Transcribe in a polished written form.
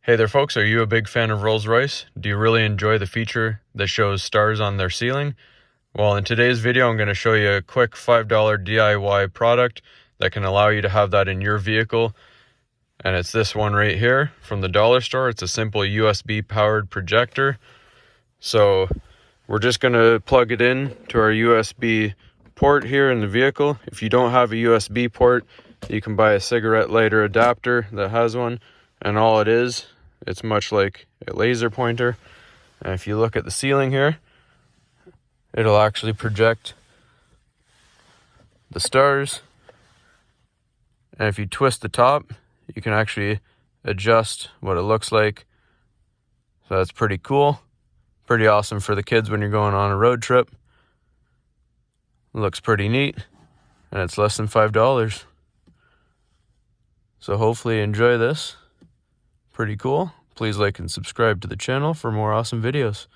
Hey there folks, are you a big fan of Rolls-Royce? Do you really enjoy the feature that shows stars on their ceiling? Well, in today's video I'm going to show you a quick $5 DIY product that can allow you to have that in your vehicle. And it's this one right here from the dollar store. It's a simple USB powered projector. So we're just going to plug it in to our USB port here in the vehicle. If you don't have a USB port, you can buy a cigarette lighter adapter that has one. And all it is, it's much like a laser pointer. And if you look at the ceiling here, it'll actually project the stars. And if you twist the top, you can actually adjust what it looks like. So that's pretty cool. Pretty awesome for the kids when you're going on a road trip. It looks pretty neat. And it's less than $5. So hopefully you enjoy this. Pretty cool. Please like and subscribe to the channel for more awesome videos.